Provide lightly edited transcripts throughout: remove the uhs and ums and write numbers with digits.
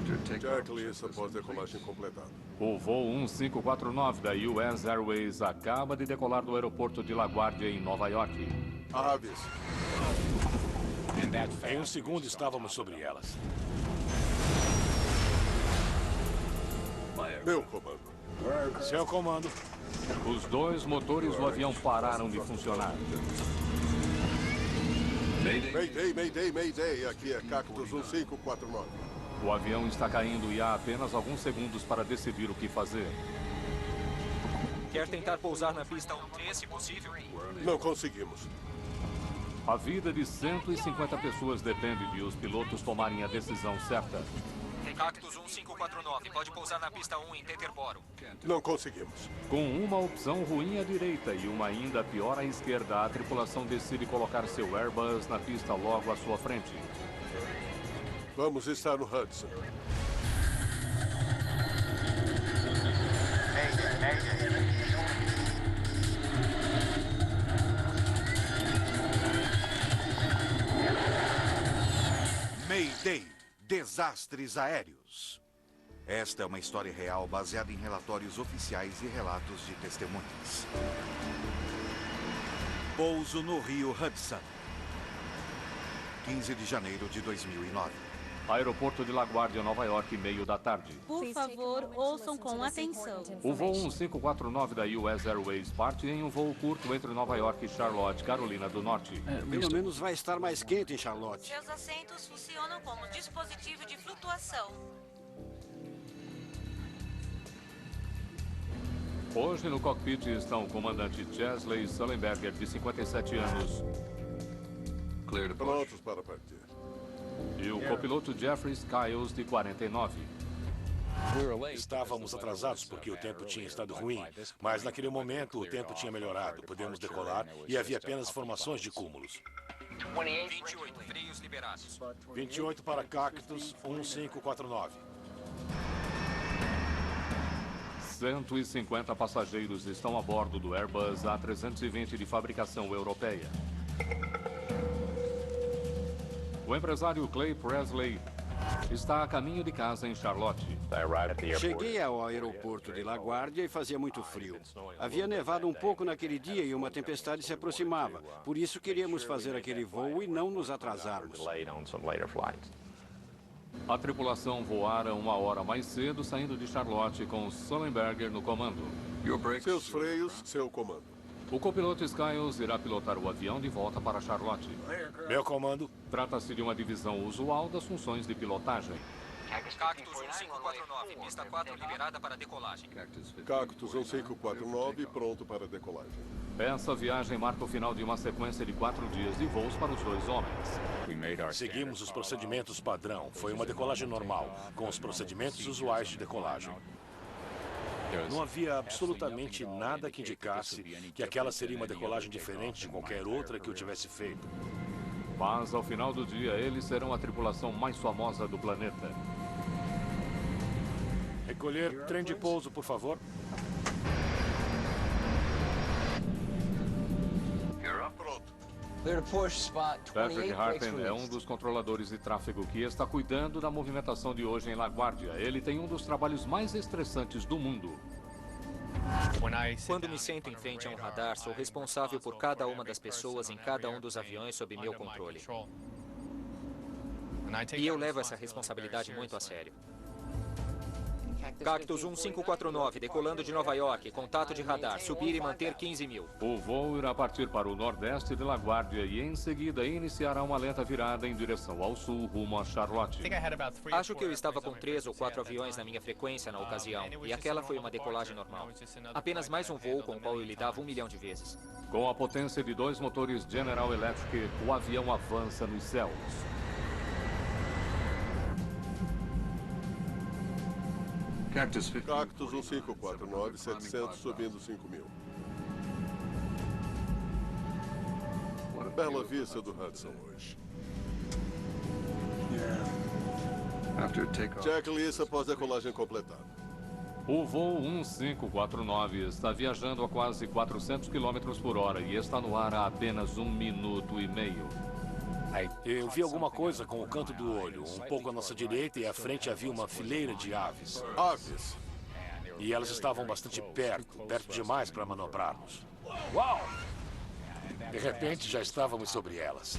Checklist após decolagem completada. O voo 1549 da US Airways acaba de decolar do aeroporto de LaGuardia, em Nova York. Aves. Em um segundo estávamos sobre elas. Meu comando. Seu comando. Os dois motores do avião pararam de funcionar. Mayday. Aqui é Cactus 1549. O avião está caindo e há apenas alguns segundos para decidir o que fazer. Quer tentar pousar na pista 13, se possível? Não conseguimos. A vida de 150 pessoas depende de os pilotos tomarem a decisão certa. Cactus 1549, pode pousar na pista 1 em Teterboro. Não conseguimos. Com uma opção ruim à direita e uma ainda pior à esquerda, a tripulação decide colocar seu Airbus na pista logo à sua frente. Vamos estar no Hudson. Mayday. Desastres aéreos. Esta é uma história real baseada em relatórios oficiais e relatos de testemunhas. Pouso no Rio Hudson. 15 de janeiro de 2009. Aeroporto de LaGuardia, Nova York, meio da tarde. Por favor, ouçam com atenção. O voo 1549 da US Airways parte em um voo curto entre Nova York e Charlotte, Carolina do Norte. Pelo menos vai estar mais quente em Charlotte. Seus assentos funcionam como dispositivo de flutuação. Hoje no cockpit estão o comandante Chesley Sullenberger, de 57 anos, Prontos para partir. e o copiloto Jeffrey Skiles, de 49. Estávamos atrasados porque o tempo tinha estado ruim, mas naquele momento o tempo tinha melhorado. Podemos decolar e havia apenas formações de cúmulos. 28, freios liberados. 28 para Cactus 1549. 150 passageiros estão a bordo do Airbus A320 de fabricação europeia. O empresário Clay Presley está a caminho de casa em Charlotte. Cheguei ao aeroporto de LaGuardia e fazia muito frio. Havia nevado um pouco naquele dia e uma tempestade se aproximava. Por isso queríamos fazer aquele voo e não nos atrasarmos. A tripulação voara uma hora mais cedo, saindo de Charlotte com Sullenberger no comando. Seus freios, seu comando. O copiloto Skiles irá pilotar o avião de volta para Charlotte. Meu comando. Trata-se de uma divisão usual das funções de pilotagem. Cactus 1549, pista 4 liberada para decolagem. Cactus 1549, pronto para decolagem. Essa viagem marca o final de uma sequência de 4 dias de voos para os dois homens. Seguimos os procedimentos padrão. Foi uma decolagem normal, com os procedimentos usuais de decolagem. Não havia absolutamente nada que indicasse que aquela seria uma decolagem diferente de qualquer outra que eu tivesse feito. Mas, ao final do dia, eles serão a tripulação mais famosa do planeta. Recolher trem de pouso, por favor. Pronto. Patrick Harpen é um dos controladores de tráfego que está cuidando da movimentação de hoje em LaGuardia. Ele tem um dos trabalhos mais estressantes do mundo. Quando me sento em frente a um radar, sou responsável por cada uma das pessoas em cada um dos aviões sob meu controle. E eu levo essa responsabilidade muito a sério. Cactus 1549, decolando de Nova York, contato de radar, subir e manter 15 mil. O voo irá partir para o nordeste de LaGuardia e em seguida iniciará uma lenta virada em direção ao sul, rumo a Charlotte. Acho que eu estava com 3 ou 4 aviões na minha frequência na ocasião, e aquela foi uma decolagem normal. Apenas mais um voo com o qual eu lidava 1 milhão de vezes. Com a potência de 2 motores General Electric, o avião avança nos céus. Cactus 1549, 700, subindo 5.000. Bela vista do Hudson hoje. Checklist após decolagem completada. O voo 1549 está viajando a quase 400 km por hora e está no ar há apenas 1 minuto e meio. Eu vi alguma coisa com o canto do olho. Um pouco à nossa direita e à frente havia uma fileira de aves. Aves. E elas estavam bastante perto demais para manobrarmos. Uau! De repente, já estávamos sobre elas.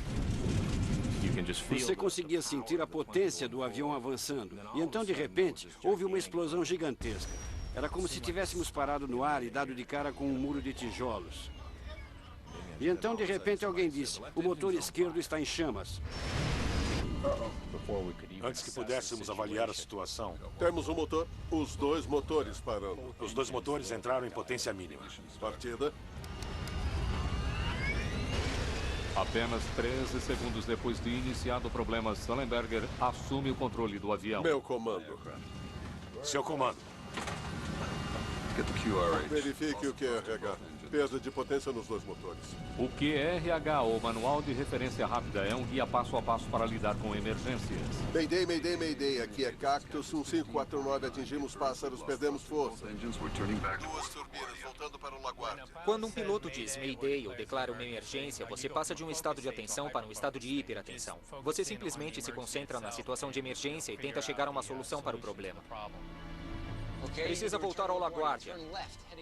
Você conseguia sentir a potência do avião avançando. E então, de repente, houve uma explosão gigantesca. Era como se tivéssemos parado no ar e dado de cara com um muro de tijolos. E então, de repente, alguém disse: o motor esquerdo está em chamas. Antes que pudéssemos avaliar a situação, Temos um motor. Os dois motores parando. os dois motores entraram em potência mínima. Partida. Apenas 13 segundos depois de iniciado o problema, Sullenberger assume o controle do avião. Meu comando. Seu comando. Verifique o QRH. Perda de potência nos dois motores. O QRH, ou Manual de Referência Rápida, é um guia passo a passo para lidar com emergências. Mayday, Mayday, Mayday. Aqui é Cactus 1549. Atingimos pássaros, perdemos força. Duas turbinas voltando para o LaGuardia. Quando um piloto diz Mayday ou declara uma emergência, você passa de um estado de atenção para um estado de hiperatenção. Você simplesmente se concentra na situação de emergência e tenta chegar a uma solução para o problema. Precisa voltar ao LaGuardia.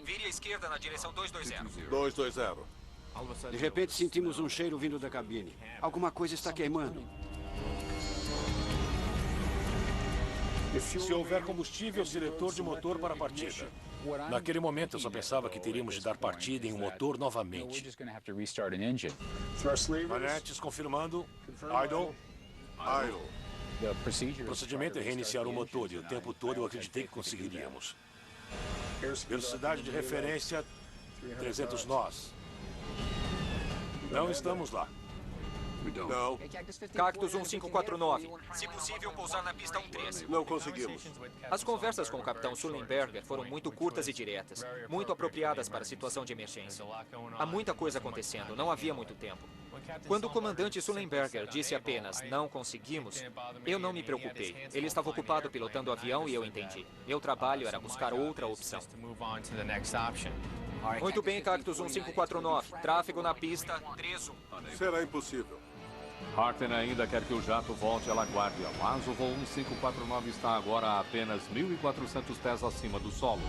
Vire à esquerda na direção 220. 220. De repente, sentimos um cheiro vindo da cabine. Alguma coisa está queimando. Se houver combustível, seletor de motor para a partida. Naquele momento, eu só pensava que teríamos de dar partida em um motor novamente. Manetes confirmando. Idle. O procedimento é reiniciar o motor e o tempo todo eu acreditei que conseguiríamos. Velocidade de referência, 300 nós. Não estamos lá. Não, Cactus 1549. Se possível, pousar na pista 13. não conseguimos. As conversas com o capitão Sullenberger foram muito curtas e diretas, muito apropriadas para a situação de emergência. Há muita coisa acontecendo, não havia muito tempo. Quando o comandante Sullenberger disse apenas "não conseguimos", eu não me preocupei. Ele estava ocupado pilotando o avião e eu entendi. Meu trabalho era buscar outra opção. Muito bem, Cactus 1549. Tráfego na pista 31. Será impossível. Harten ainda quer que o jato volte à LaGuardia, mas o voo 1549 está agora a apenas 1.400 pés acima do solo.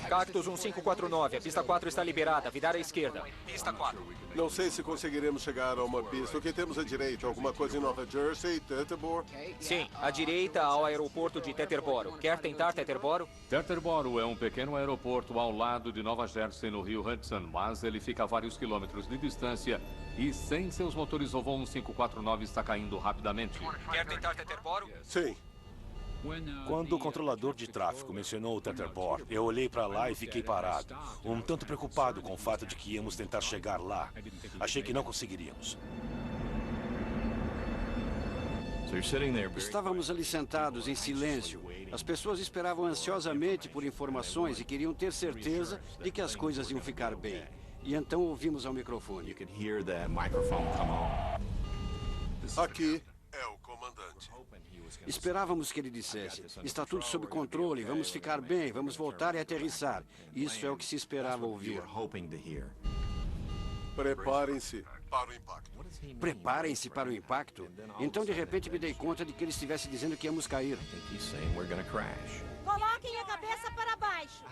Cactus 1549, a pista 4 está liberada, virar à esquerda. Pista 4. Não sei se conseguiremos chegar a uma pista. O que temos à direita? Alguma coisa em Nova Jersey, Teterboro? Sim, à direita ao aeroporto de Teterboro. Quer tentar Teterboro? Teterboro é um pequeno aeroporto ao lado de Nova Jersey, no rio Hudson, mas ele fica a vários quilômetros de distância e sem seus motores o voo 1549 está caindo rapidamente. Quer tentar Teterboro? Sim. Quando o controlador de tráfego mencionou o Teterboro, eu olhei para lá e fiquei parado, um tanto preocupado com o fato de que íamos tentar chegar lá. Achei que não conseguiríamos. Estávamos ali sentados em silêncio. As pessoas esperavam ansiosamente por informações e queriam ter certeza de que as coisas iam ficar bem. E então ouvimos ao microfone. Aqui é o comandante. Esperávamos que ele dissesse: está tudo sob controle, vamos ficar bem, vamos voltar e aterrissar. Isso é o que se esperava ouvir. Preparem-se para o impacto. Preparem-se para o impacto. Então, de repente, me dei conta de que ele estivesse dizendo que íamos cair. Coloquem a cabeça para baixo.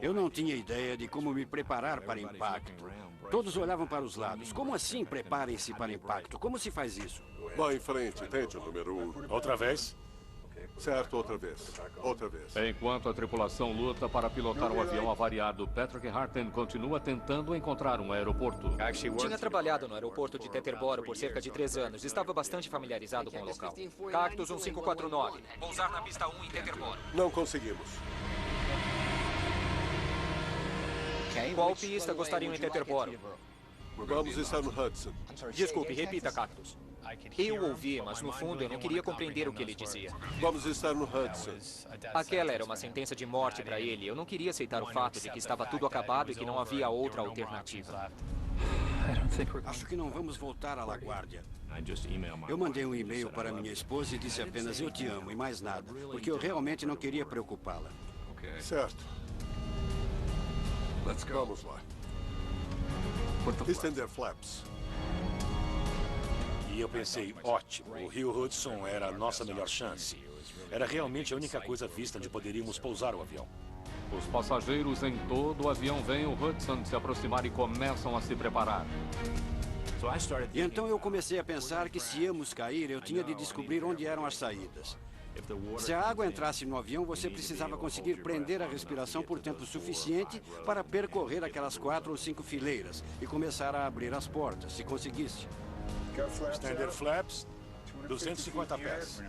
Eu não tinha ideia de como me preparar para impacto. Todos olhavam para os lados. Como assim, preparem-se para impacto? Como se faz isso? Vá em frente, tente o número 1. Outra vez? Certo, outra vez. Outra vez. Enquanto a tripulação luta para pilotar o avião avariado, Patrick Harten continua tentando encontrar um aeroporto. Tinha trabalhado no aeroporto de Teterboro por cerca de 3 anos. Estava bastante familiarizado com o local. Cactus 1549. Pousar na pista 1 em Teterboro. Não conseguimos. Qual pista gostariam em Teterboro? Vamos estar no Hudson. Desculpe, repita, Cactus. Eu ouvi, mas no fundo eu não queria compreender o que ele dizia. Vamos estar no Hudson. Aquela era uma sentença de morte para ele. Eu não queria aceitar o fato de que estava tudo acabado e que não havia outra alternativa. Acho que não vamos voltar à LaGuardia. Eu mandei um e-mail para minha esposa e disse apenas "eu te amo" e mais nada, porque eu realmente não queria preocupá-la. Certo. Vamos lá. Estender flaps. E E eu pensei, ótimo, o rio Hudson era a nossa melhor chance. Era realmente a única coisa vista onde poderíamos pousar o avião. Os passageiros em todo o avião veem o Hudson se aproximar e começam a se preparar. E então eu comecei a pensar que se íamos cair, eu tinha de descobrir onde eram as saídas. Se a água entrasse no avião, você precisava conseguir prender a respiração por tempo suficiente para percorrer aquelas 4 ou 5 fileiras e começar a abrir as portas, se conseguisse. Standard flaps, 250 pés.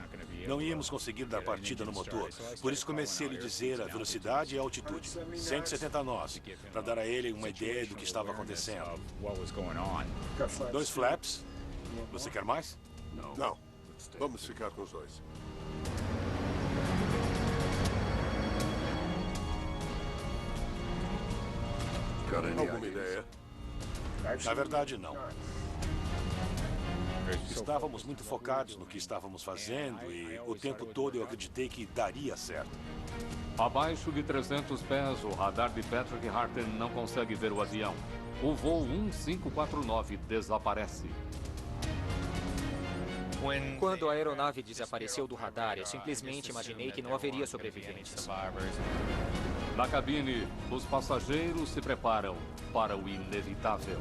Não íamos conseguir dar partida no motor, por isso comecei a lhe dizer a velocidade e a altitude. 170 nós, para dar a ele uma ideia do que estava acontecendo. 2 flaps. Você quer mais? Não. Vamos ficar com os 2. Alguma ideia? Na verdade, não. Estávamos muito focados no que estávamos fazendo e o tempo todo eu acreditei que daria certo. Abaixo de 300 pés, o radar de Patrick Harten não consegue ver o avião. O voo 1549 desaparece. Quando a aeronave desapareceu do radar, eu simplesmente imaginei que não haveria sobreviventes. Na cabine, os passageiros se preparam para o inevitável.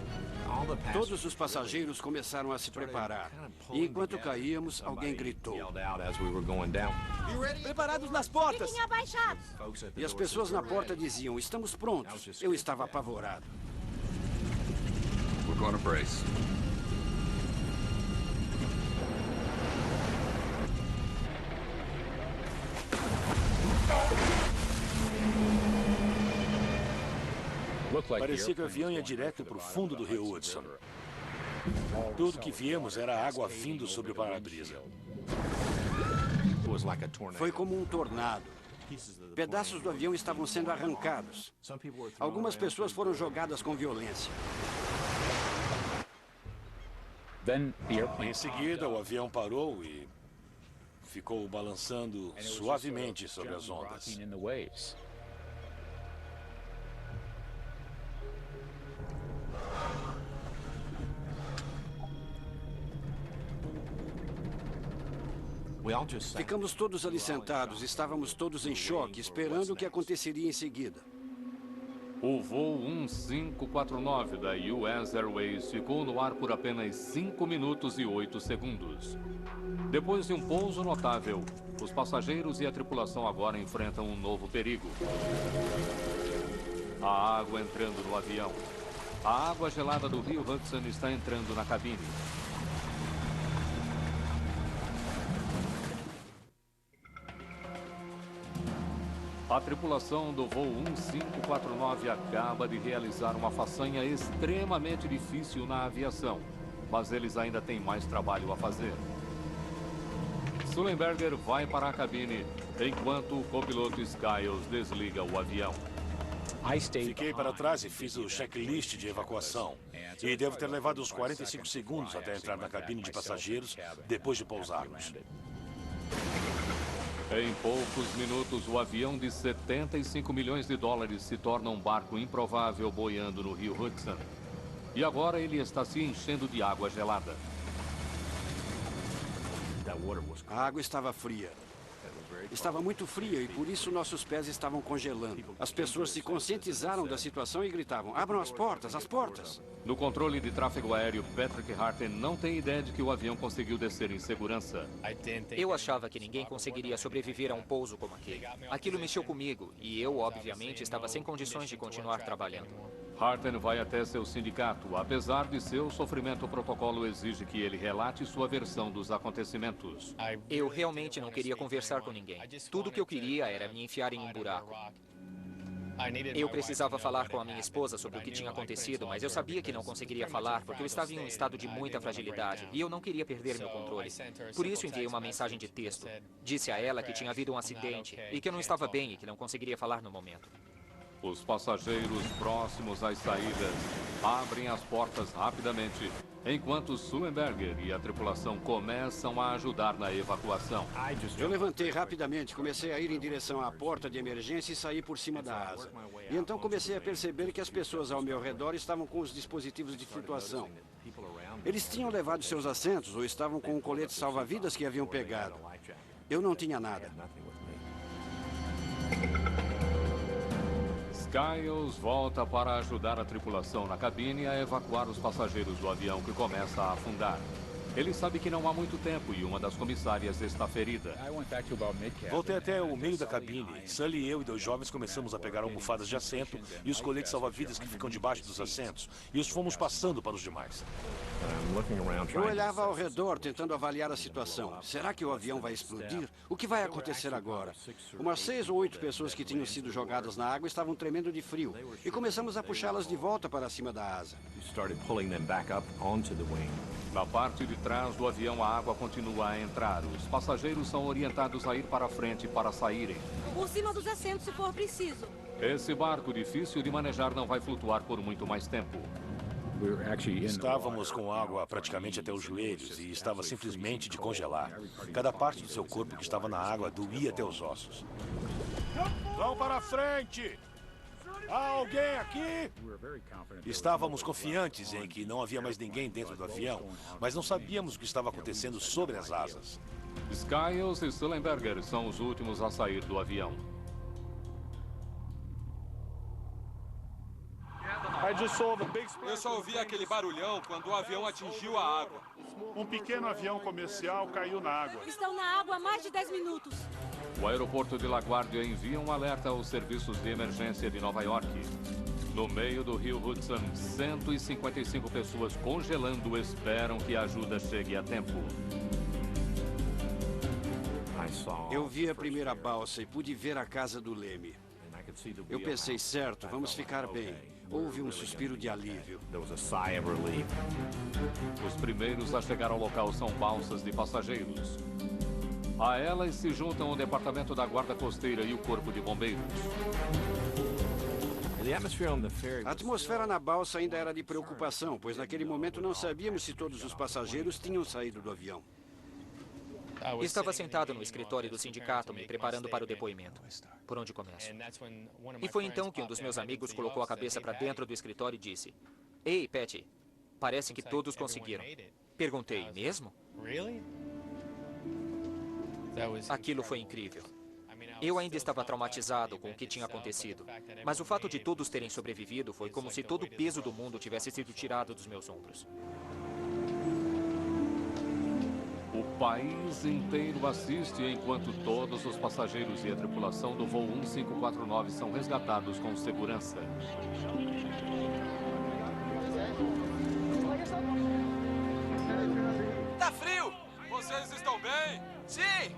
Todos os passageiros começaram a se preparar. E enquanto caíamos, alguém gritou. Preparados nas portas! Fiquem abaixados! E as pessoas na porta diziam, estamos prontos. Eu estava apavorado. We're going to brace. Parecia que o avião ia direto para o fundo do rio Hudson. Tudo que viemos era água vindo sobre o para-brisa. Foi como um tornado. Pedaços do avião estavam sendo arrancados. Algumas pessoas foram jogadas com violência. Em seguida, o avião parou e ficou balançando suavemente sobre as ondas. Ficamos todos ali sentados, estávamos todos em choque, esperando o que aconteceria em seguida. O voo 1549 da US Airways ficou no ar por apenas 5 minutos e 8 segundos. Depois de um pouso notável, os passageiros e a tripulação agora enfrentam um novo perigo. A água entrando no avião. A água gelada do rio Hudson está entrando na cabine. A tripulação do voo 1549 acaba de realizar uma façanha extremamente difícil na aviação, mas eles ainda têm mais trabalho a fazer. Sullenberger vai para a cabine, enquanto o copiloto Skiles desliga o avião. Fiquei para trás e fiz o checklist de evacuação. E devo ter levado uns 45 segundos até entrar na cabine de passageiros depois de pousarmos. Em poucos minutos, o avião de 75 milhões de dólares se torna um barco improvável boiando no rio Hudson. E agora ele está se enchendo de água gelada. A água estava fria. Estava muito fria e por isso nossos pés estavam congelando. As pessoas se conscientizaram da situação e gritavam, abram as portas, as portas! No controle de tráfego aéreo, Patrick Harten não tem ideia de que o avião conseguiu descer em segurança. Eu achava que ninguém conseguiria sobreviver a um pouso como aquele. Aquilo mexeu comigo e eu, obviamente, estava sem condições de continuar trabalhando. Harten vai até seu sindicato. Apesar de seu sofrimento, o protocolo exige que ele relate sua versão dos acontecimentos. Eu realmente não queria conversar com ninguém. Tudo o que eu queria era me enfiar em um buraco. Eu precisava falar com a minha esposa sobre o que tinha acontecido, mas eu sabia que não conseguiria falar porque eu estava em um estado de muita fragilidade e eu não queria perder meu controle. Por isso enviei uma mensagem de texto. Disse a ela que tinha havido um acidente e que eu não estava bem e que não conseguiria falar no momento. Os passageiros próximos às saídas abrem as portas rapidamente, enquanto Sullenberger e a tripulação começam a ajudar na evacuação. Eu levantei rapidamente, comecei a ir em direção à porta de emergência e saí por cima da asa. E então comecei a perceber que as pessoas ao meu redor estavam com os dispositivos de flutuação. Eles tinham levado seus assentos ou estavam com o colete salva-vidas que haviam pegado. Eu não tinha nada. Skiles volta para ajudar a tripulação na cabine a evacuar os passageiros do avião que começa a afundar. Ele sabe que não há muito tempo e uma das comissárias está ferida. Voltei até o meio da cabine. Sully, eu e 2 jovens começamos a pegar almofadas de assento e os coletes salva-vidas que ficam debaixo dos assentos e os fomos passando para os demais. Eu olhava ao redor tentando avaliar a situação. Será que o avião vai explodir? O que vai acontecer agora? Umas 6 ou 8 pessoas que tinham sido jogadas na água estavam tremendo de frio e começamos a puxá-las de volta para cima da asa. Na parte de trás do avião, a água continua a entrar. Os passageiros são orientados a ir para frente para saírem. Por cima dos assentos, se for preciso. Esse barco difícil de manejar não vai flutuar por muito mais tempo. Estávamos com água praticamente até os joelhos e estava simplesmente de congelar. Cada parte do seu corpo que estava na água doía até os ossos. Vão para frente! Há alguém aqui? Estávamos confiantes em que não havia mais ninguém dentro do avião, mas não sabíamos o que estava acontecendo sobre as asas. Skiles e Sullenberger são os últimos a sair do avião. Eu só ouvi aquele barulhão quando o avião atingiu a água. Um pequeno avião comercial caiu na água. Estão na água há mais de 10 minutos. O aeroporto de LaGuardia envia um alerta aos serviços de emergência de Nova York. No meio do rio Hudson, 155 pessoas congelando esperam que a ajuda chegue a tempo. Eu vi a primeira balsa e pude ver a casa do Leme. Eu pensei, certo, vamos ficar bem. Houve um suspiro de alívio. Os primeiros a chegar ao local são balsas de passageiros. A elas se juntam o Departamento da Guarda Costeira e o Corpo de Bombeiros. A atmosfera na balsa ainda era de preocupação, pois naquele momento não sabíamos se todos os passageiros tinham saído do avião. Estava sentado no escritório do sindicato, me preparando para o depoimento. Por onde começo? E foi então que um dos meus amigos colocou a cabeça para dentro do escritório e disse: "Ei, Patty, parece que todos conseguiram." Perguntei: "Mesmo?" Aquilo foi incrível. Eu ainda estava traumatizado com o que tinha acontecido, mas o fato de todos terem sobrevivido foi como se todo o peso do mundo tivesse sido tirado dos meus ombros. O país inteiro assiste enquanto todos os passageiros e a tripulação do voo 1549 são resgatados com segurança. Tá frio! Vocês estão bem? Sim!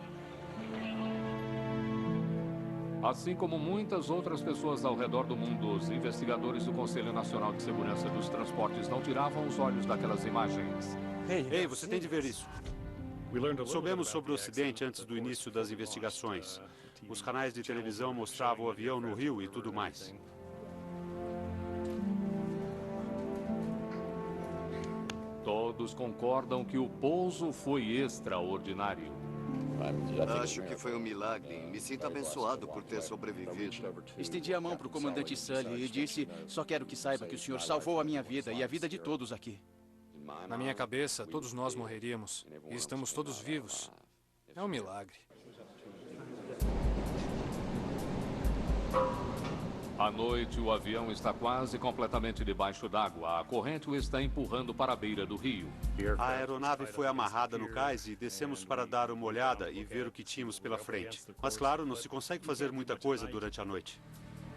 Assim como muitas outras pessoas ao redor do mundo, os investigadores do Conselho Nacional de Segurança dos Transportes não tiravam os olhos daquelas imagens. Ei, você tem de ver isso. Soubemos sobre o acidente antes do início das investigações. Os canais de televisão mostravam o avião no rio e tudo mais. Todos concordam que o pouso foi extraordinário. Acho que foi um milagre. Me sinto abençoado por ter sobrevivido. Estendi a mão para o comandante Sully e disse: "Só quero que saiba que o senhor salvou a minha vida e a vida de todos aqui." Na minha cabeça, todos nós morreríamos. E estamos todos vivos. É um milagre. À noite, o avião está quase completamente debaixo d'água. A corrente o está empurrando para a beira do rio. A aeronave foi amarrada no cais e descemos para dar uma olhada e ver o que tínhamos pela frente. Mas, claro, não se consegue fazer muita coisa durante a noite.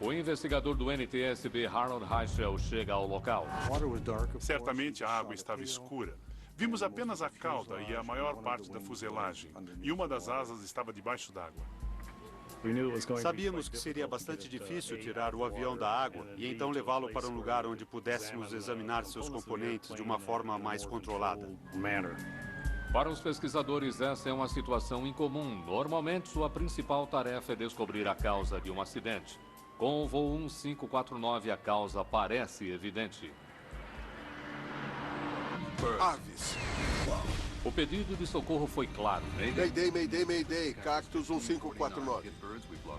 O investigador do NTSB, Harold Heischel, chega ao local. Certamente a água estava escura. Vimos apenas a cauda e a maior parte da fuselagem. E uma das asas estava debaixo d'água. Sabíamos que seria bastante difícil tirar o avião da água e então levá-lo para um lugar onde pudéssemos examinar seus componentes de uma forma mais controlada. Para os pesquisadores, essa é uma situação incomum. Normalmente, sua principal tarefa é descobrir a causa de um acidente. Com o voo 1549, a causa parece evidente. Aves. O pedido de socorro foi claro. Mayday, Mayday, Mayday. Cactus 1549.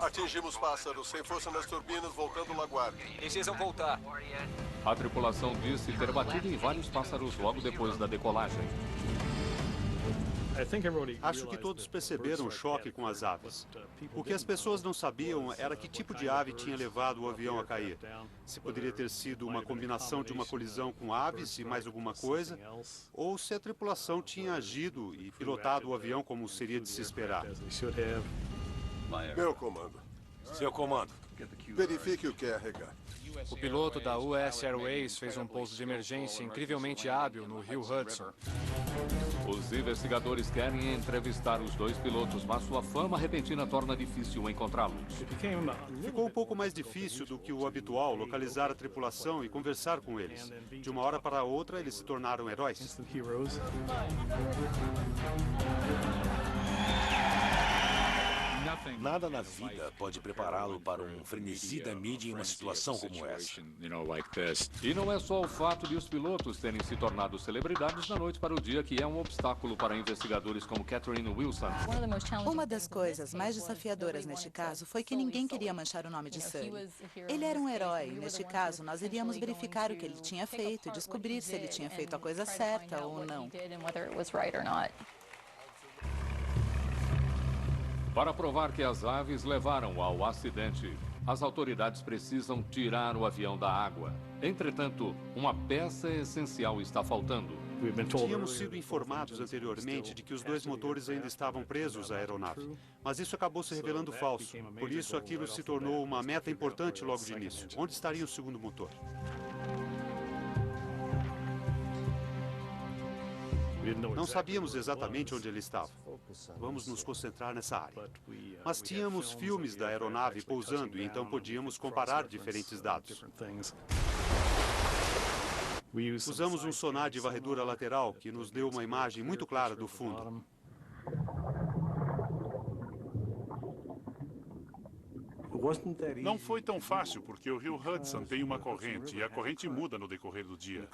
Atingimos pássaros, sem força nas turbinas, voltando laguardia. Precisam voltar. A tripulação disse ter batido em vários pássaros logo depois da decolagem. Acho que todos perceberam o choque com as aves. O que as pessoas não sabiam era que tipo de ave tinha levado o avião a cair. Se poderia ter sido uma combinação de uma colisão com aves e mais alguma coisa, ou se a tripulação tinha agido e pilotado o avião como seria de se esperar. Meu comando. Seu comando. Verifique o que é RH. O piloto da US Airways fez um pouso de emergência incrivelmente hábil no rio Hudson. Os investigadores querem entrevistar os dois pilotos, mas sua fama repentina torna difícil encontrá-los. Ficou um pouco mais difícil do que o habitual localizar a tripulação e conversar com eles. De uma hora para outra, eles se tornaram heróis. Nada na vida pode prepará-lo para um frenesi da mídia em uma situação como essa. E não é só o fato de os pilotos terem se tornado celebridades da noite para o dia que é um obstáculo para investigadores como Catherine Wilson. Uma das coisas mais desafiadoras neste caso foi que ninguém queria manchar o nome de Sully. Ele era um herói. Neste caso, nós iríamos verificar o que ele tinha feito e descobrir se ele tinha feito a coisa certa ou não. Para provar que as aves levaram ao acidente, as autoridades precisam tirar o avião da água. Entretanto, uma peça essencial está faltando. Tínhamos sido informados anteriormente de que os dois motores ainda estavam presos à aeronave, mas isso acabou se revelando falso. Por isso, aquilo se tornou uma meta importante logo de início. Onde estaria o segundo motor? Não sabíamos exatamente onde ele estava. Vamos nos concentrar nessa área. Mas tínhamos filmes da aeronave pousando e então podíamos comparar diferentes dados. Usamos um sonar de varredura lateral que nos deu uma imagem muito clara do fundo. Não foi tão fácil, porque o rio Hudson tem uma corrente e a corrente muda no decorrer do dia.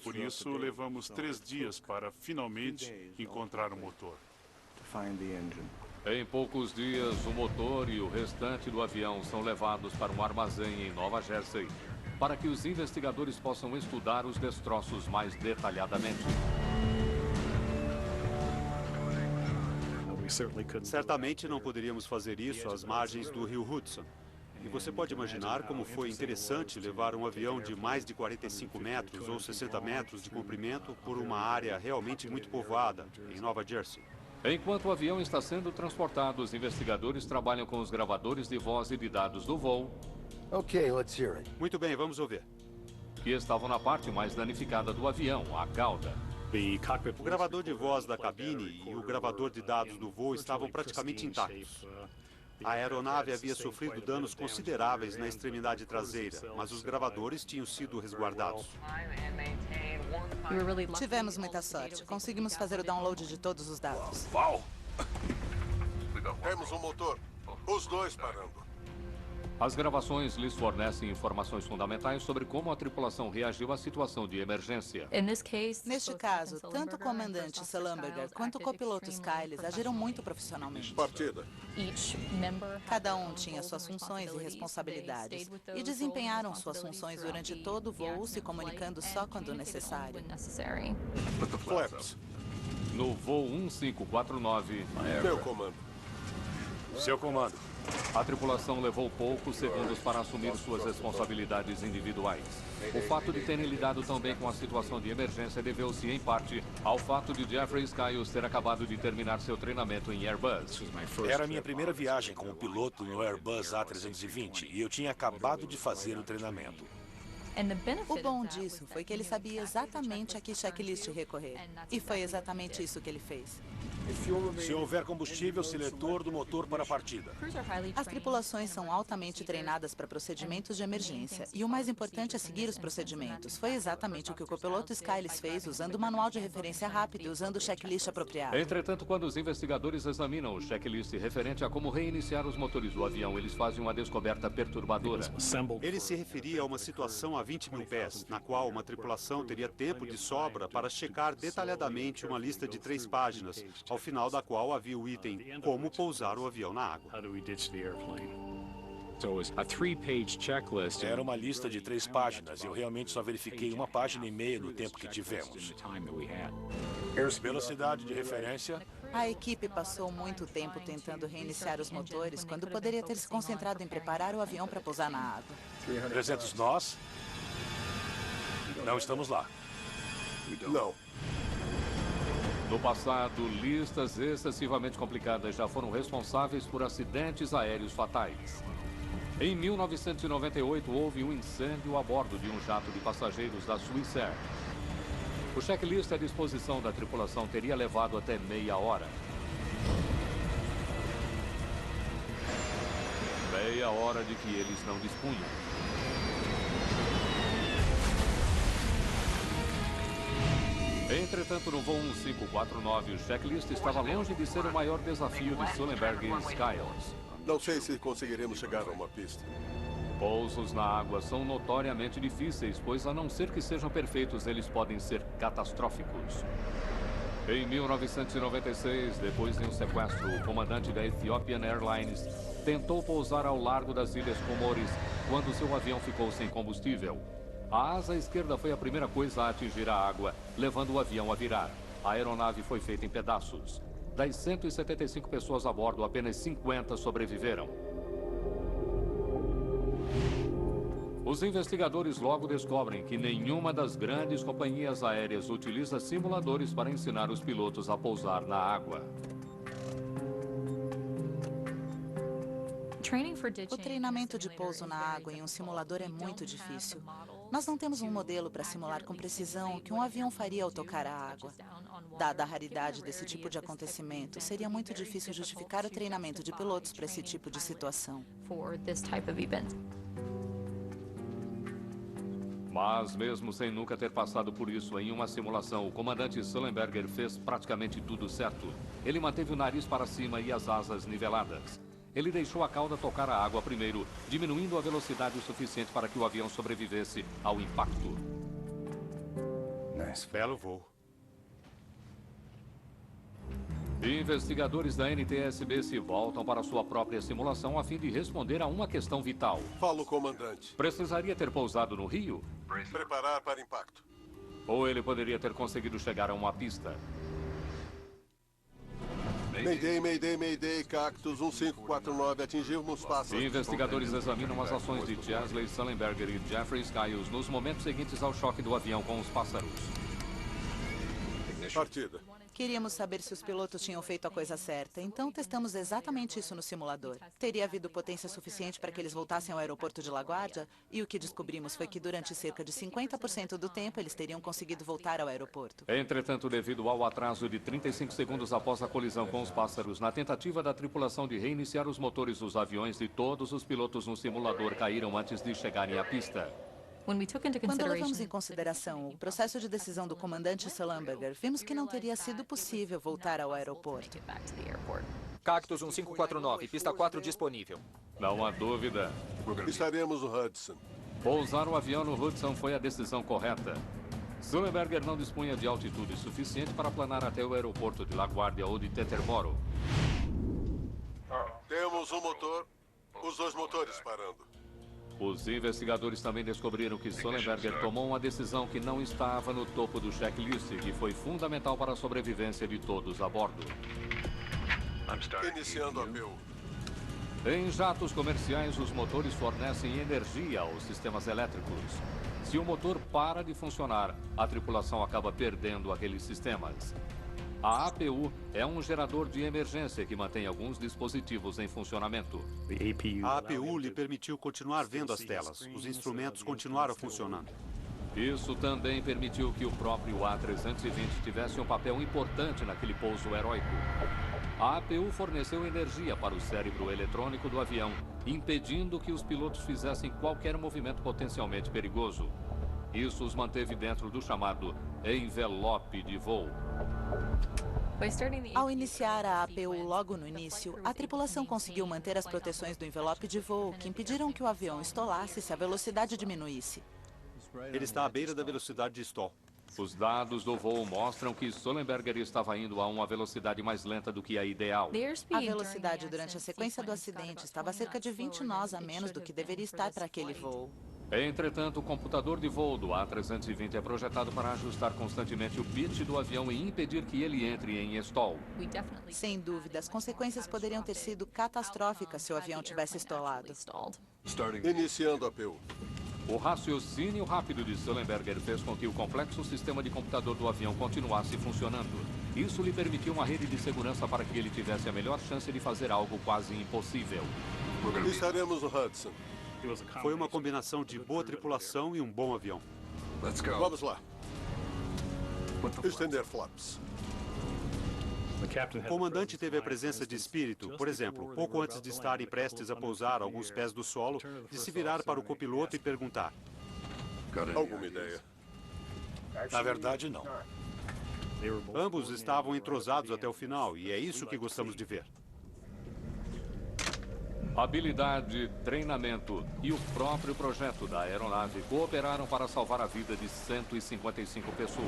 Por isso, levamos 3 dias para finalmente encontrar o motor. Em poucos dias, o motor e o restante do avião são levados para um armazém em Nova Jersey, para que os investigadores possam estudar os destroços mais detalhadamente. Certamente não poderíamos fazer isso às margens do rio Hudson. E você pode imaginar como foi interessante levar um avião de mais de 45 metros ou 60 metros de comprimento por uma área realmente muito povoada, em Nova Jersey. Enquanto o avião está sendo transportado, os investigadores trabalham com os gravadores de voz e de dados do voo. Muito bem, vamos ouvir. Que estavam na parte mais danificada do avião, a cauda. O gravador de voz da cabine e o gravador de dados do voo estavam praticamente intactos. A aeronave havia sofrido danos consideráveis na extremidade traseira, mas os gravadores tinham sido resguardados. Tivemos muita sorte. Conseguimos fazer o download de todos os dados. Temos um motor. Os dois parando. As gravações lhes fornecem informações fundamentais sobre como a tripulação reagiu à situação de emergência. Neste caso, tanto o comandante Sullenberger quanto o copiloto Skiles agiram muito profissionalmente. Partida. Cada um tinha suas funções e responsabilidades e desempenharam suas funções durante todo o voo, se comunicando só quando necessário. Flaps. No voo 1549... Meu comando. Seu comando. A tripulação levou poucos segundos para assumir suas responsabilidades individuais. O fato de terem lidado tão bem com a situação de emergência deveu-se, em parte, ao fato de Jeffrey Skiles ter acabado de terminar seu treinamento em Airbus. Era a minha primeira viagem como piloto no Airbus A320 e eu tinha acabado de fazer o treinamento. O bom disso foi que ele sabia exatamente a que checklist recorrer. E foi exatamente isso que ele fez. Se houver combustível, seletor do motor para a partida. As tripulações são altamente treinadas para procedimentos de emergência. E o mais importante é seguir os procedimentos. Foi exatamente o que o copiloto Skyles fez, usando o manual de referência rápido e usando o checklist apropriado. Entretanto, quando os investigadores examinam o checklist referente a como reiniciar os motores do avião, eles fazem uma descoberta perturbadora. Ele se referia a uma situação a 20 mil pés, na qual uma tripulação teria tempo de sobra para checar detalhadamente uma lista de 3 páginas, ao final da qual havia o item Como pousar o avião na água. Era uma lista de 3 páginas. Eu realmente só verifiquei 1,5 páginas no tempo que tivemos. Velocidade de referência. A equipe passou muito tempo tentando reiniciar os motores, quando poderia ter se concentrado em preparar o avião para pousar na água. 300 nós. Não estamos lá. Não. No passado, listas excessivamente complicadas já foram responsáveis por acidentes aéreos fatais. Em 1998, houve um incêndio a bordo de um jato de passageiros da Swissair. O checklist à disposição da tripulação teria levado até meia hora. Meia hora de que eles não dispunham. Entretanto, no voo 1549, o checklist estava longe de ser o maior desafio de Sullenberger e Skiles. Não sei se conseguiremos chegar a uma pista. Pousos na água são notoriamente difíceis, pois a não ser que sejam perfeitos, eles podem ser catastróficos. Em 1996, depois de um sequestro, o comandante da Ethiopian Airlines tentou pousar ao largo das Ilhas Comores quando seu avião ficou sem combustível. A asa esquerda foi a primeira coisa a atingir a água, levando o avião a virar. A aeronave foi feita em pedaços. Das 175 pessoas a bordo, apenas 50 sobreviveram. Os investigadores logo descobrem que nenhuma das grandes companhias aéreas utiliza simuladores para ensinar os pilotos a pousar na água. O treinamento de pouso na água em um simulador é muito difícil. Nós não temos um modelo para simular com precisão o que um avião faria ao tocar a água. Dada a raridade desse tipo de acontecimento, seria muito difícil justificar o treinamento de pilotos para esse tipo de situação. Mas, mesmo sem nunca ter passado por isso em uma simulação, o comandante Sullenberger fez praticamente tudo certo. Ele manteve o nariz para cima e as asas niveladas. Ele deixou a cauda tocar a água primeiro, diminuindo a velocidade o suficiente para que o avião sobrevivesse ao impacto. Belo voo. Investigadores da NTSB se voltam para sua própria simulação a fim de responder a uma questão vital. Fala o comandante. Precisaria ter pousado no Rio? Preparar para impacto. Ou ele poderia ter conseguido chegar a uma pista? Mayday, Mayday, Mayday, Cactus 1549, atingimos pássaros. Investigadores examinam as ações de Chesley Sullenberger e Jeffrey Skiles nos momentos seguintes ao choque do avião com os pássaros. Partida. Queríamos saber se os pilotos tinham feito a coisa certa, então testamos exatamente isso no simulador. Teria havido potência suficiente para que eles voltassem ao aeroporto de LaGuardia? E o que descobrimos foi que durante cerca de 50% do tempo eles teriam conseguido voltar ao aeroporto. Entretanto, devido ao atraso de 35 segundos após a colisão com os pássaros, na tentativa da tripulação de reiniciar os motores dos aviões, e todos os pilotos no simulador caíram antes de chegarem à pista. Quando levamos em consideração o processo de decisão do comandante Sullenberger, vimos que não teria sido possível voltar ao aeroporto. Cactus 1549, pista 4 disponível. Não há dúvida. Estaremos no Hudson. Pousar o avião no Hudson foi a decisão correta. Sullenberger não dispunha de altitude suficiente para planar até o aeroporto de LaGuardia ou de Teterboro. Temos um motor, os 2 motores parando. Os investigadores também descobriram que Sullenberger tomou uma decisão que não estava no topo do checklist e que foi fundamental para a sobrevivência de todos a bordo. Iniciando a PU. Em jatos comerciais, os motores fornecem energia aos sistemas elétricos. Se o motor para de funcionar, a tripulação acaba perdendo aqueles sistemas. A APU é um gerador de emergência que mantém alguns dispositivos em funcionamento. A APU lhe permitiu continuar vendo as telas. Os instrumentos continuaram funcionando. Isso também permitiu que o próprio A320 tivesse um papel importante naquele pouso heróico. A APU forneceu energia para o cérebro eletrônico do avião, impedindo que os pilotos fizessem qualquer movimento potencialmente perigoso. Isso os manteve dentro do chamado envelope de voo. Ao iniciar a APU logo no início, a tripulação conseguiu manter as proteções do envelope de voo, que impediram que o avião estolasse se a velocidade diminuísse. Ele está à beira da velocidade de stall. Os dados do voo mostram que Sullenberger estava indo a uma velocidade mais lenta do que a ideal. A velocidade durante a sequência do acidente estava cerca de 20 nós a menos do que deveria estar para aquele voo. Entretanto, o computador de voo do A320 é projetado para ajustar constantemente o pitch do avião e impedir que ele entre em stall. Sem dúvida, as consequências poderiam ter sido catastróficas se o avião tivesse estolado. Iniciando a APU. O raciocínio rápido de Sullenberger fez com que o complexo sistema de computador do avião continuasse funcionando. Isso lhe permitiu uma rede de segurança para que ele tivesse a melhor chance de fazer algo quase impossível. Estaremos no Hudson. Foi uma combinação de boa tripulação e um bom avião. Vamos lá. Estender flaps. O comandante teve a presença de espírito, por exemplo, pouco antes de estarem prestes a pousar alguns pés do solo, de se virar para o copiloto e perguntar: Alguma ideia? Na verdade, não. Ambos estavam entrosados até o final, e é isso que gostamos de ver. Habilidade, treinamento e o próprio projeto da aeronave cooperaram para salvar a vida de 155 pessoas.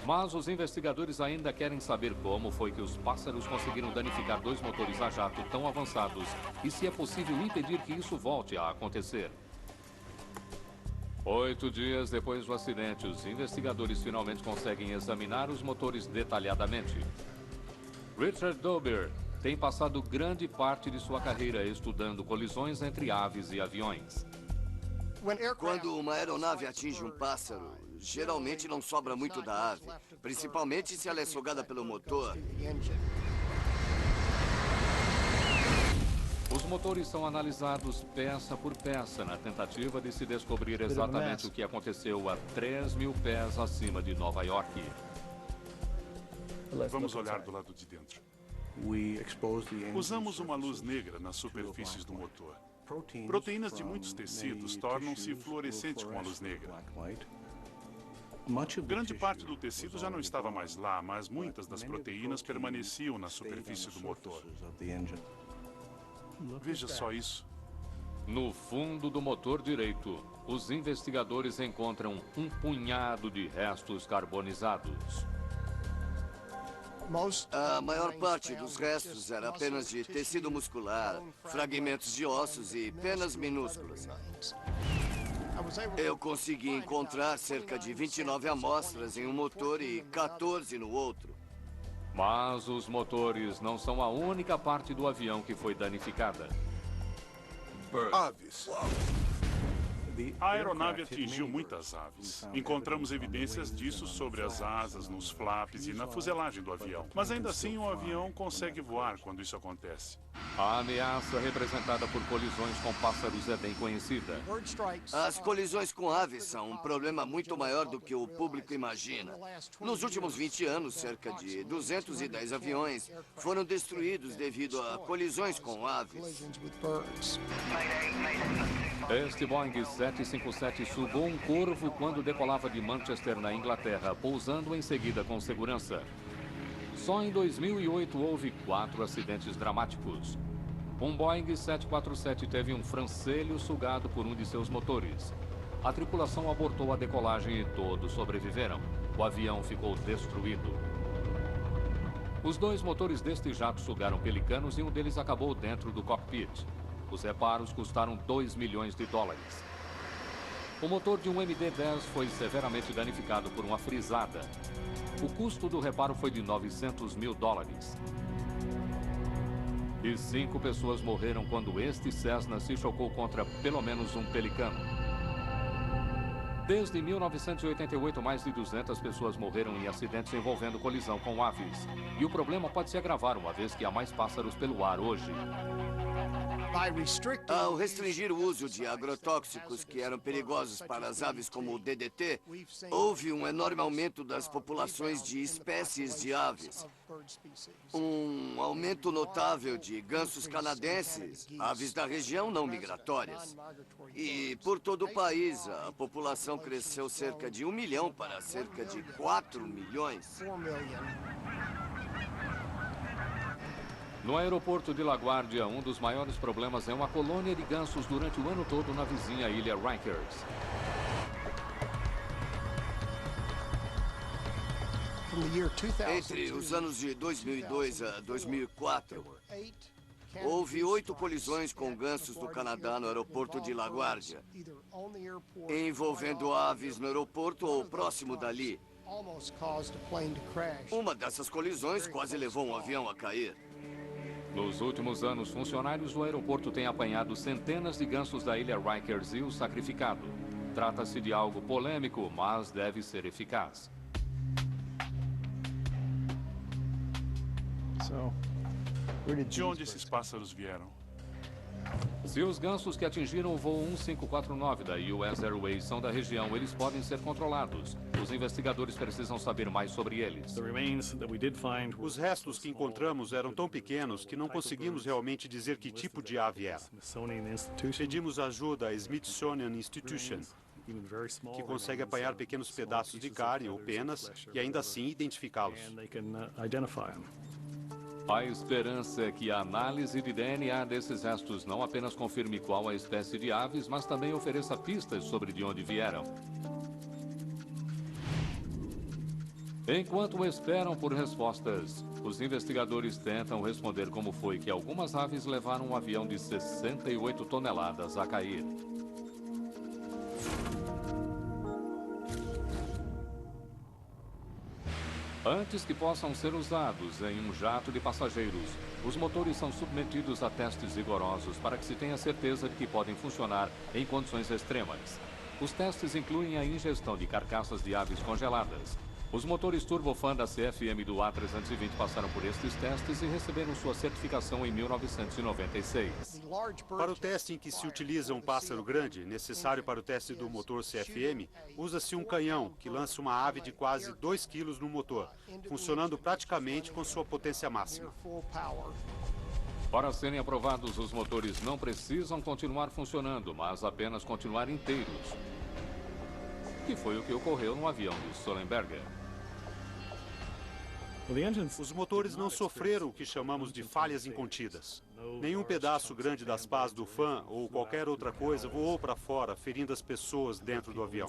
Mas os investigadores ainda querem saber como foi que os pássaros conseguiram danificar 2 motores a jato tão avançados e se é possível impedir que isso volte a acontecer. 8 dias depois do acidente, os investigadores finalmente conseguem examinar os motores detalhadamente. Richard Dober tem passado grande parte de sua carreira estudando colisões entre aves e aviões. Quando uma aeronave atinge um pássaro, geralmente não sobra muito da ave, principalmente se ela é sugada pelo motor. Os motores são analisados peça por peça na tentativa de se descobrir exatamente o que aconteceu a 3.000 pés acima de Nova York. Vamos olhar do lado de dentro. Usamos uma luz negra nas superfícies do motor. Proteínas de muitos tecidos tornam-se fluorescentes com a luz negra. Grande parte do tecido já não estava mais lá, mas muitas das proteínas permaneciam na superfície do motor. Veja só isso. No fundo do motor direito, os investigadores encontram um punhado de restos carbonizados. A maior parte dos restos era apenas de tecido muscular, fragmentos de ossos e penas minúsculas. Eu consegui encontrar cerca de 29 amostras em um motor e 14 no outro. Mas os motores não são a única parte do avião que foi danificada. Aves. A aeronave atingiu muitas aves. Encontramos evidências disso sobre as asas, nos flaps e na fuselagem do avião. Mas ainda assim, o avião consegue voar quando isso acontece. A ameaça representada por colisões com pássaros é bem conhecida. As colisões com aves são um problema muito maior do que o público imagina. Nos últimos 20 anos, cerca de 210 aviões foram destruídos devido a colisões com aves. Este Boeing 757 sugou um corvo quando decolava de Manchester, na Inglaterra, pousando em seguida com segurança. Só em 2008 houve 4 acidentes dramáticos. Um Boeing 747 teve um francelho sugado por um de seus motores. A tripulação abortou a decolagem e todos sobreviveram. O avião ficou destruído. Os 2 motores deste jato sugaram pelicanos e um deles acabou dentro do cockpit. Os reparos custaram $2 milhões. O motor de um MD-10 foi severamente danificado por uma frisada. O custo do reparo foi de $900 mil. E 5 pessoas morreram quando este Cessna se chocou contra pelo menos um pelicano. Desde 1988, mais de 200 pessoas morreram em acidentes envolvendo colisão com aves. E o problema pode se agravar, uma vez que há mais pássaros pelo ar hoje. Ao restringir o uso de agrotóxicos que eram perigosos para as aves como o DDT, houve um enorme aumento das populações de espécies de aves. Um aumento notável de gansos canadenses, aves da região não migratórias. E por todo o país, a população cresceu cerca de 1 milhão para cerca de 4 milhões. No aeroporto de LaGuardia, um dos maiores problemas é uma colônia de gansos durante o ano todo na vizinha ilha Rikers. Entre os anos de 2002 a 2004, houve 8 colisões com gansos do Canadá no aeroporto de LaGuardia, envolvendo aves no aeroporto ou próximo dali. Uma dessas colisões quase levou um avião a cair. Nos últimos anos, funcionários do aeroporto têm apanhado centenas de gansos da ilha Rikers e os sacrificado. Trata-se de algo polêmico, mas deve ser eficaz. De onde esses pássaros vieram? Se os gansos que atingiram o voo 1549 da US Airways são da região, eles podem ser controlados. Os investigadores precisam saber mais sobre eles. Os restos que encontramos eram tão pequenos que não conseguimos realmente dizer que tipo de ave era. Pedimos ajuda à Smithsonian Institution, que consegue apanhar pequenos pedaços de carne ou penas e ainda assim identificá-los. A esperança é que a análise de DNA desses restos não apenas confirme qual a espécie de aves, mas também ofereça pistas sobre de onde vieram. Enquanto esperam por respostas, os investigadores tentam responder como foi que algumas aves levaram um avião de 68 toneladas a cair. Antes que possam ser usados em um jato de passageiros, os motores são submetidos a testes rigorosos para que se tenha certeza de que podem funcionar em condições extremas. Os testes incluem a ingestão de carcaças de aves congeladas. Os motores turbofan da CFM do A320 passaram por estes testes e receberam sua certificação em 1996. Para o teste em que se utiliza um pássaro grande, necessário para o teste do motor CFM, usa-se um canhão que lança uma ave de quase 2 kg no motor, funcionando praticamente com sua potência máxima. Para serem aprovados, os motores não precisam continuar funcionando, mas apenas continuar inteiros. Que foi o que ocorreu no avião de Sullenberger. Os motores não sofreram o que chamamos de falhas incontidas. Nenhum pedaço grande das pás do fã ou qualquer outra coisa voou para fora, ferindo as pessoas dentro do avião.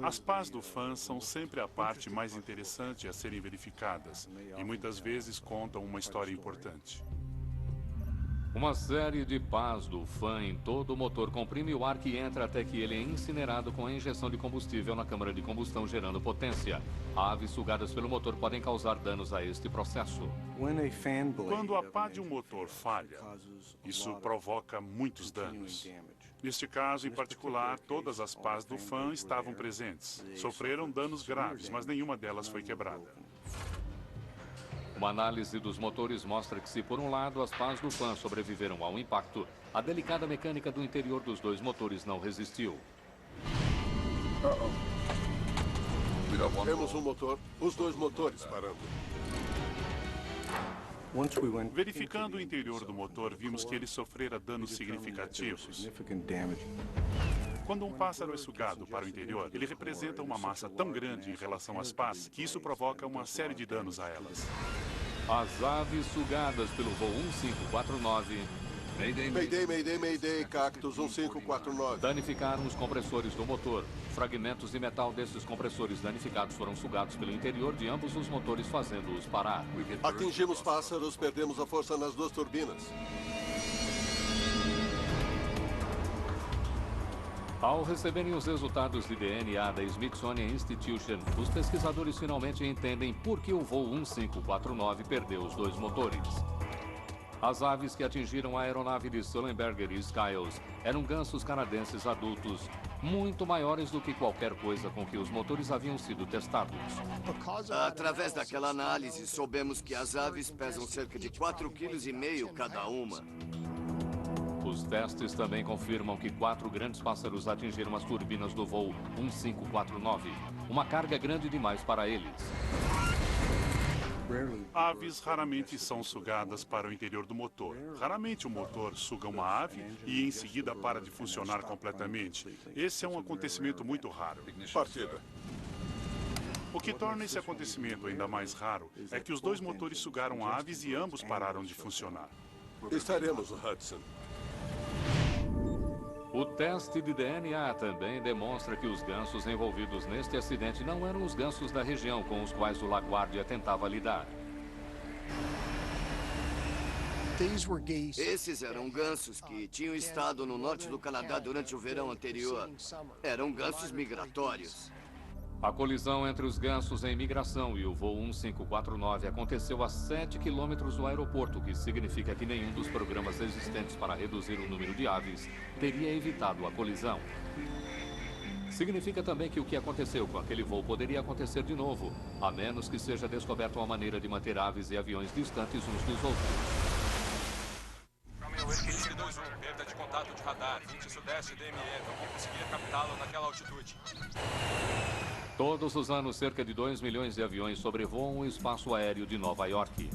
As pás do fã são sempre a parte mais interessante a serem verificadas e muitas vezes contam uma história importante. Uma série de pás do fã em todo o motor comprime o ar que entra até que ele é incinerado com a injeção de combustível na câmara de combustão, gerando potência. Aves sugadas pelo motor podem causar danos a este processo. Quando a pá de um motor falha, isso provoca muitos danos. Neste caso, em particular, todas as pás do fã estavam presentes. Sofreram danos graves, mas nenhuma delas foi quebrada. Uma análise dos motores mostra que se, por um lado, as pás do fã sobreviveram ao impacto, a delicada mecânica do interior dos dois motores não resistiu. Temos um motor, os dois motores parando. Verificando o interior do motor, vimos que ele sofrera danos significativos. Quando um pássaro é sugado para o interior, ele representa uma massa tão grande em relação às pás que isso provoca uma série de danos a elas. As aves sugadas pelo voo 1549... Mayday, Mayday, Mayday, Cactus 1549. Danificaram os compressores do motor. Fragmentos de metal desses compressores danificados foram sugados pelo interior de ambos os motores, fazendo-os parar. Atingimos pássaros, perdemos a força nas duas turbinas. Ao receberem os resultados de DNA da Smithsonian Institution, os pesquisadores finalmente entendem por que o voo 1549 perdeu os dois motores. As aves que atingiram a aeronave de Sullenberger e Skiles eram gansos canadenses adultos, muito maiores do que qualquer coisa com que os motores haviam sido testados. Através daquela análise, soubemos que as aves pesam cerca de 4,5 kg cada uma. Os testes também confirmam que 4 grandes pássaros atingiram as turbinas do voo 1549, uma carga grande demais para eles. Aves raramente são sugadas para o interior do motor. Raramente o motor suga uma ave e em seguida para de funcionar completamente. Esse é um acontecimento muito raro. Partida. O que torna esse acontecimento ainda mais raro é que os 2 motores sugaram aves e ambos pararam de funcionar. Estaremos no Hudson. O teste de DNA também demonstra que os gansos envolvidos neste acidente não eram os gansos da região com os quais o LaGuardia tentava lidar. Esses eram gansos que tinham estado no norte do Canadá durante o verão anterior. Eram gansos migratórios. A colisão entre os gansos em migração e o voo 1549 aconteceu a 7 quilômetros do aeroporto, o que significa que nenhum dos programas existentes para reduzir o número de aves teria evitado a colisão. Significa também que o que aconteceu com aquele voo poderia acontecer de novo, a menos que seja descoberta uma maneira de manter aves e aviões distantes uns dos outros. Romeo Whisky 21, perda de contato de radar, 20 sudeste DME, não vou conseguir captá-lo naquela altitude. Todos os anos, cerca de 2 milhões de aviões sobrevoam o espaço aéreo de Nova York.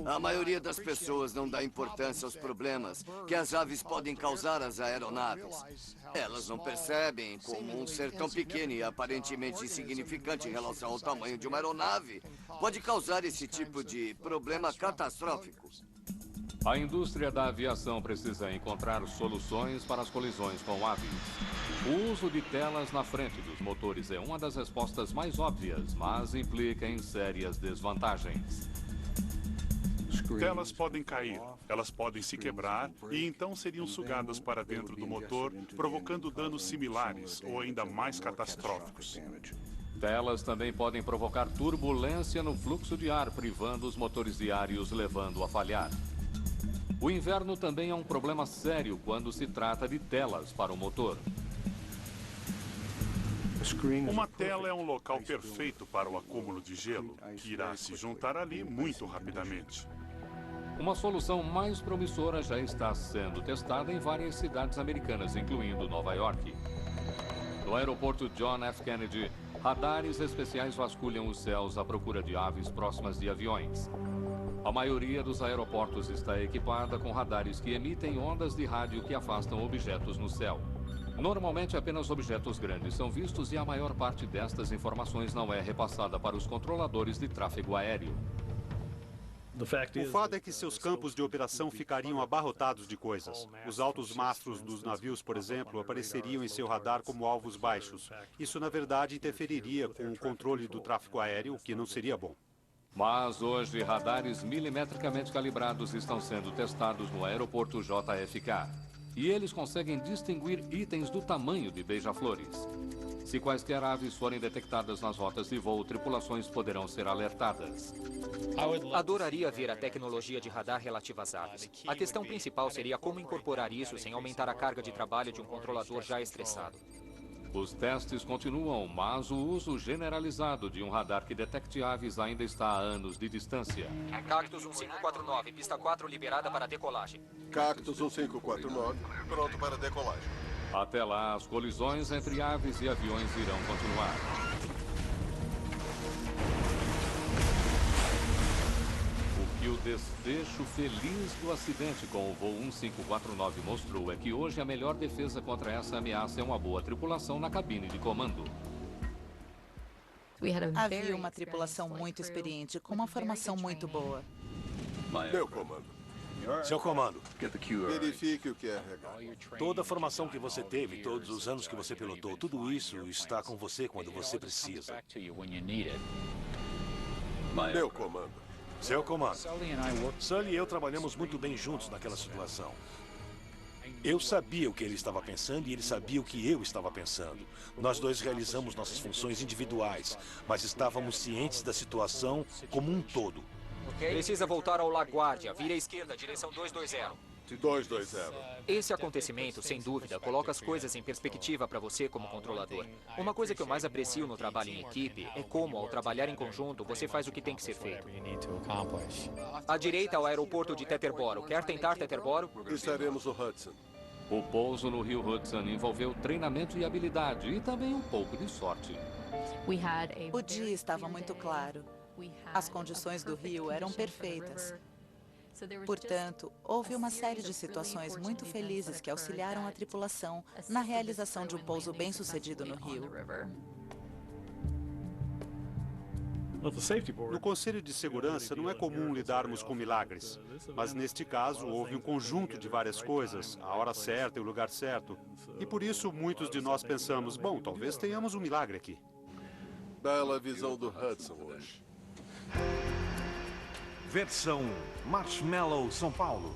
A maioria das pessoas não dá importância aos problemas que as aves podem causar às aeronaves. Elas não percebem como um ser tão pequeno e aparentemente insignificante em relação ao tamanho de uma aeronave pode causar esse tipo de problema catastrófico. A indústria da aviação precisa encontrar soluções para as colisões com aves. O uso de telas na frente dos motores é uma das respostas mais óbvias, mas implica em sérias desvantagens. Telas podem cair, elas podem se quebrar e então seriam sugadas para dentro do motor, provocando danos similares ou ainda mais catastróficos. Telas também podem provocar turbulência no fluxo de ar, privando os motores de ar e os levando a falhar. O inverno também é um problema sério quando se trata de telas para o motor. Uma tela é um local perfeito para o acúmulo de gelo, que irá se juntar ali muito rapidamente. Uma solução mais promissora já está sendo testada em várias cidades americanas, incluindo Nova York. No aeroporto John F. Kennedy, radares especiais vasculham os céus à procura de aves próximas de aviões. A maioria dos aeroportos está equipada com radares que emitem ondas de rádio que afastam objetos no céu. Normalmente, apenas objetos grandes são vistos e a maior parte destas informações não é repassada para os controladores de tráfego aéreo. O fato é que seus campos de operação ficariam abarrotados de coisas. Os altos mastros dos navios, por exemplo, apareceriam em seu radar como alvos baixos. Isso, na verdade, interferiria com o controle do tráfego aéreo, o que não seria bom. Mas hoje, radares milimetricamente calibrados estão sendo testados no aeroporto JFK. E eles conseguem distinguir itens do tamanho de beija-flores. Se quaisquer aves forem detectadas nas rotas de voo, tripulações poderão ser alertadas. Adoraria ver a tecnologia de radar relativa às aves. A questão principal seria como incorporar isso sem aumentar a carga de trabalho de um controlador já estressado. Os testes continuam, mas o uso generalizado de um radar que detecte aves ainda está a anos de distância. Cactus 1549, pista 4 liberada para decolagem. Cactus 1549, pronto para decolagem. Até lá, as colisões entre aves e aviões irão continuar. O que o desfecho feliz do acidente com o voo 1549 mostrou é que hoje a melhor defesa contra essa ameaça é uma boa tripulação na cabine de comando. Havia uma tripulação muito experiente, com uma formação muito boa. Meu comando. Seu comando. Verifique o que é regar. Toda a formação que você teve, todos os anos que você pilotou, tudo isso está com você quando você precisa. Meu comando. Seu comando. Sully e eu trabalhamos muito bem juntos naquela situação. Eu sabia o que ele estava pensando e ele sabia o que eu estava pensando. Nós dois realizamos nossas funções individuais, mas estávamos cientes da situação como um todo. Precisa voltar ao LaGuardia. Vire à esquerda, direção 220. 220. Esse acontecimento, sem dúvida, coloca as coisas em perspectiva para você como controlador. Uma coisa que eu mais aprecio no trabalho em equipe é como, ao trabalhar em conjunto, você faz o que tem que ser feito. À direita, ao aeroporto de Teterboro. Quer tentar Teterboro? Estaremos no Hudson. O pouso no rio Hudson envolveu treinamento e habilidade e também um pouco de sorte. O dia estava muito claro. As condições do rio eram perfeitas. Portanto, houve uma série de situações muito felizes que auxiliaram a tripulação na realização de um pouso bem-sucedido no rio. No Conselho de Segurança não é comum lidarmos com milagres, mas neste caso houve um conjunto de várias coisas, a hora certa e o lugar certo. E por isso muitos de nós pensamos, bom, talvez tenhamos um milagre aqui. Bela visão do Hudson hoje. Versão Marshmallow São Paulo.